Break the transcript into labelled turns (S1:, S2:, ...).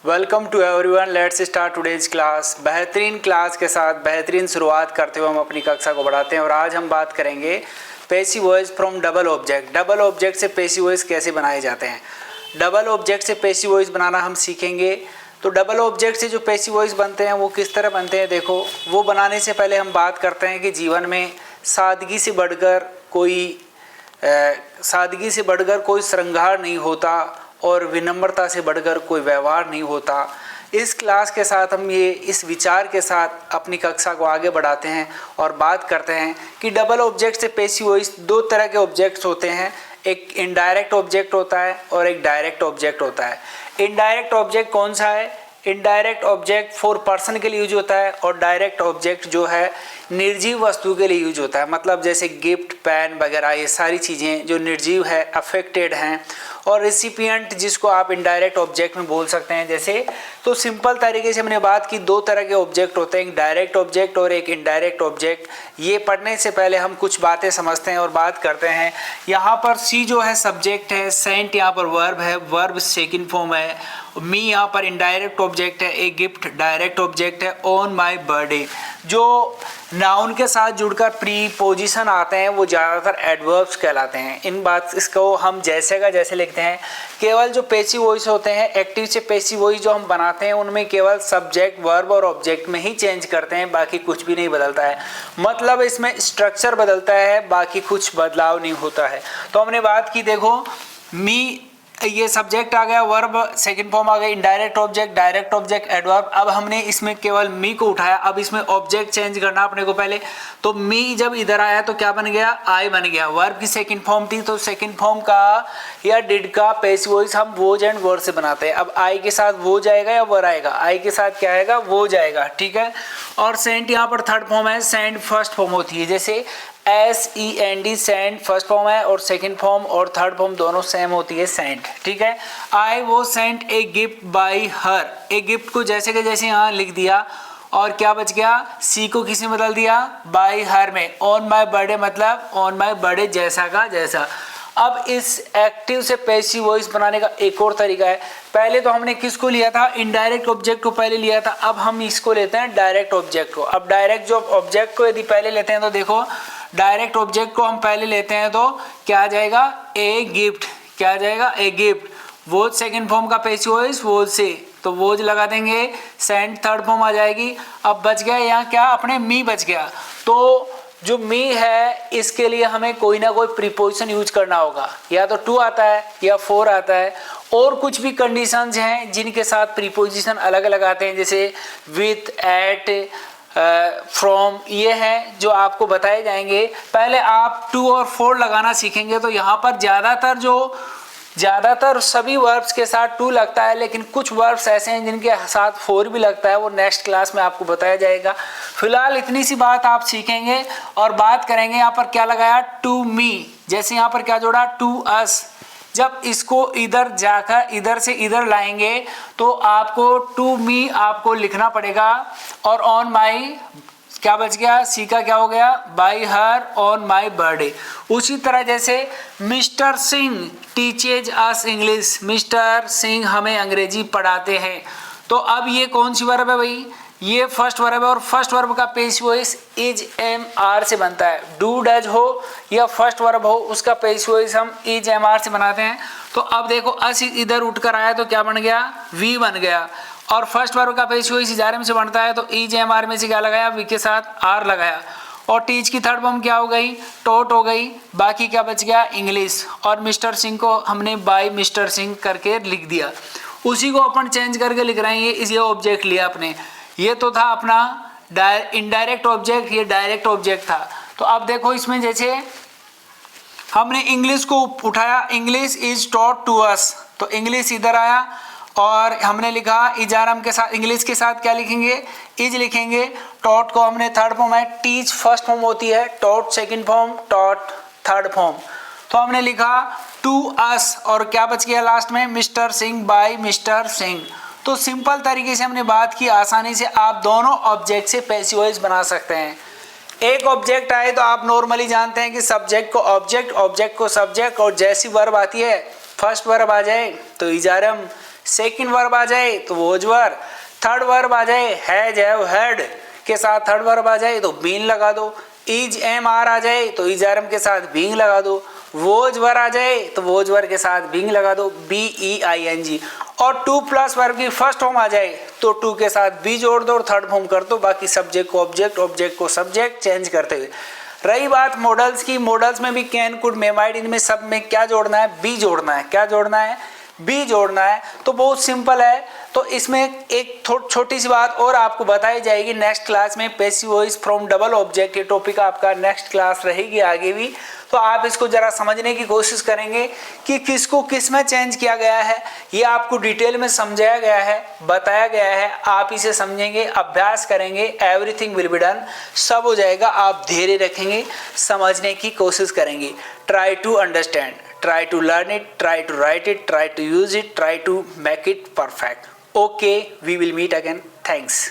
S1: Welcome to everyone, let's start today's class. बेहतरीन class के साथ बेहतरीन शुरुआत करते हुए हम अपनी कक्षा को बढ़ाते हैं और आज हम बात करेंगे passive voice from double object. Double object से पैसिव वॉइस कैसे बनाए जाते हैं। डबल ऑब्जेक्ट से पैसिव वॉइस बनाना हम सीखेंगे। तो डबल ऑब्जेक्ट से जो पैसिव वॉइस बनते हैं वो किस तरह बनते हैं, देखो वो बनाने से पहले हम बात करते हैं कि जीवन में सादगी से बढ़कर कोई श्रृंगार नहीं होता और विनम्रता से बढ़कर कोई व्यवहार नहीं होता। इस क्लास के साथ हम इस विचार के साथ अपनी कक्षा को आगे बढ़ाते हैं और बात करते हैं कि डबल ऑब्जेक्ट से पैसिव वॉइस दो तरह के ऑब्जेक्ट्स होते हैं। एक इनडायरेक्ट ऑब्जेक्ट होता है और एक डायरेक्ट ऑब्जेक्ट होता है। इनडायरेक्ट ऑब्जेक्ट कौन सा है? इनडायरेक्ट ऑब्जेक्ट फॉर पर्सन के लिए यूज होता है और डायरेक्ट ऑब्जेक्ट जो है निर्जीव वस्तु के लिए यूज होता है। मतलब जैसे गिफ्ट, पेन वगैरह, ये सारी चीज़ें जो निर्जीव है, अफेक्टेड हैं। और रेसिपिएंट जिसको आप इनडायरेक्ट ऑब्जेक्ट में बोल सकते हैं। जैसे तो सिंपल तरीके से हमने बात की, दो तरह के ऑब्जेक्ट होते हैं, एक डायरेक्ट ऑब्जेक्ट और एक इनडायरेक्ट ऑब्जेक्ट। ये पढ़ने से पहले हम कुछ बातें समझते हैं और बात करते हैं। यहाँ पर सी जो है सब्जेक्ट है, सेंट यहाँ पर वर्ब है, वर्ब सेकंड फॉर्म है, मी यहाँ पर इनडायरेक्ट ऑब्जेक्ट है, ए गिफ्ट डायरेक्ट ऑब्जेक्ट है, ऑन माई बर्थडे जो नाउन के साथ जुड़कर प्रीपोजिशन आते हैं वो ज़्यादातर एडवर्ब्स कहलाते हैं। इसको हम जैसे का जैसे लिखते हैं। केवल जो पैसिव वॉइस होते हैं, एक्टिव से पैसिव वॉइस जो हम बनाते हैं उनमें केवल सब्जेक्ट, वर्ब और ऑब्जेक्ट में ही चेंज करते हैं, बाकी कुछ भी नहीं बदलता है। मतलब इसमें स्ट्रक्चर बदलता है, बाकी कुछ बदलाव नहीं होता है। तो हमने बात की, देखो मी ये सब्जेक्ट आ गया, वर्ब सेकंड फॉर्म आ गया, indirect object, direct object, adverb. अब हमने इसमें केवल मी को उठाया, अब इसमें ऑब्जेक्ट चेंज करना अपने को पहले। तो मी जब इधर आया तो क्या बन गया? आई बन गया। वर्ब की सेकंड फॉर्म थी तो सेकंड फॉर्म का या डिड का पैसिव वॉइस हम वोज एंड वर से बनाते हैं। अब आई के साथ वो जाएगा या वर आएगा? आई के साथ क्या आएगा? वो जाएगा, ठीक है। और सेंट यहाँ पर थर्ड फॉर्म है, सेंट फर्स्ट फॉर्म होती है। जैसे SEND सेंट फर्स्ट फॉर्म है और सेकंड फॉर्म और थर्ड फॉर्म दोनों सेम होती है, सेंट, ठीक है। आई वो sent a gift bye her, a gift को जैसे के जैसे यहाँ लिख दिया और क्या बच गया? सी को किसी में बदल दिया? बाय हर में। ऑन माय बर्थडे मतलब ऑन माय बर्थडे जैसा का जैसा। अब इस एक्टिव से पैसिव वॉइस बनाने का एक और तरीका है। पहले तो हमने किसको लिया था? इनडायरेक्ट ऑब्जेक्ट को पहले लिया था। अब हम इसको लेते हैं डायरेक्ट ऑब्जेक्ट को। अब डायरेक्ट जो ऑब्जेक्ट को यदि पहले लेते हैं तो देखो, डायरेक्ट ऑब्जेक्ट को हम पहले लेते हैं तो क्या आ जाएगा? A gift. क्या आ जाएगा? A gift. Was second form का पैसिव वॉइस वोज से, तो वोज लगा देंगे, सेंट थर्ड फॉर्म आ जाएगी। अब बच गया यहाँ क्या? अपने मी बच गया। तो जो मी है इसके लिए हमें कोई ना कोई प्रीपोजिशन यूज करना होगा, या तो टू आता है या फोर आता है, और कुछ भी कंडीशंस हैं जिनके साथ प्रीपोजिशन अलग अलग आते हैं, जैसे विथ, एट, फ्रॉम, ये हैं जो आपको बताए जाएंगे। पहले आप टू और फोर लगाना सीखेंगे तो यहाँ पर ज़्यादातर सभी वर्ब्स के साथ टू लगता है, लेकिन कुछ वर्ब्स ऐसे हैं जिनके साथ फोर भी लगता है, वो नेक्स्ट क्लास में आपको बताया जाएगा। फिलहाल इतनी सी बात आप सीखेंगे और बात करेंगे। यहाँ पर क्या लगाया? To me. जैसे यहाँ पर क्या जोड़ा? To us. जब इसको इधर जाकर इधर से इधर लाएंगे तो आपको टू मी आपको लिखना पड़ेगा और ऑन माई क्या बच गया? सी का क्या हो गया? Bye her on my birthday. उसी तरह जैसे मिस्टर सिंह टीचेज अस इंग्लिश, मिस्टर सिंह हमें अंग्रेजी पढ़ाते हैं। तो अब ये कौन सी वर्ब है भाई? ये फर्स्ट वर्ब है और फर्स्ट वर्ब का passive voice is am are से बनता है। डू डज हो या फर्स्ट वर्ब हो उसका पैसिव वॉइस हम इज एम आर से बनाते हैं। तो अब देखो अस इधर उठकर आया तो क्या बन गया? वी बन गया। और फर्स्ट वर्ब का पैसिव वॉइस इजारे से बनता है तो इज एम आर में से क्या लगाया? वी के साथ आर लगाया। और टीच की थर्ड फॉर्म क्या हो गई? टॉट हो गई। बाकी क्या बच गया? इंग्लिश। और मिस्टर सिंह को हमने बाय मिस्टर सिंह करके लिख दिया। उसी को अपन चेंज करके लिख रहे हैं। ये ऑब्जेक्ट लिया अपने, ये तो था अपना इनडायरेक्ट ऑब्जेक्ट, ये डायरेक्ट ऑब्जेक्ट था। तो अब देखो इसमें जैसे हमने इंग्लिश को उठाया, English is taught to us, तो इंग्लिश इधर आया और हमने लिखा इजारम के साथ, इंग्लिश के साथ क्या लिखेंगे? इज लिखेंगे। टॉट को हमने थर्ड फॉर्म है, टीच फर्स्ट फॉर्म होती है, taught second form, taught third form. तो हमने लिखा टू अस और क्या बच गया लास्ट में? Mister Singh by mister Singh. तो सिंपल तरीके से हमने बात की, आसानी से आप दोनों ऑब्जेक्ट से पैसिव वॉइस बना सकते हैं। एक ऑब्जेक्ट आए तो आप नॉर्मली जानते हैं कि सब्जेक्ट को ऑब्जेक्ट, ऑब्जेक्ट को सब्जेक्ट, और जैसी वर्ब आती है फर्स्ट वर्ब आ जाए तो इजारम, सेकंड वर्ब आ जाए तो वॉज वर, थर्ड वर्ब आ जाए हैज हैव हैड के साथ थर्ड वर्ब आ जाए तो बीन लगा दो, इज एम आर आ जाए तो इज आर एम के साथ बीइंग लगा दो, वोज वर आ जाए तो वोज वर के साथ बीइंग लगा दो, B E I N G, और टू प्लस वर्ब की फर्स्ट फॉर्म आ जाए तो टू के साथ बी जोड़ दो और थर्ड फॉर्म कर दो, बाकी सब्जेक्ट को ऑब्जेक्ट, ऑब्जेक्ट को सब्जेक्ट चेंज करते हुए। रही बात मॉडल्स की, मॉडल्स में भी कैन, कुड, मे, माइट, इनमें सब में क्या जोड़ना है, बी जोड़ना है। क्या जोड़ना है, बी जोड़ना है। तो बहुत सिंपल है। तो इसमें एक छोटी सी बात और आपको बताई जाएगी नेक्स्ट क्लास में, passive voice from double object, ये टॉपिक आपका नेक्स्ट क्लास रहेगी आगे भी। तो आप इसको जरा समझने की कोशिश करेंगे कि किसको किस में चेंज किया गया है, ये आपको डिटेल में समझाया गया है, बताया गया है। आप इसे समझेंगे, अभ्यास करेंगे, एवरीथिंग विल बी डन, सब हो जाएगा। आप धैर्य रखेंगे, समझने की कोशिश करेंगे। Try to understand, try to learn it, try to write it, try to use it, try to make it perfect. Okay, we will meet again. Thanks.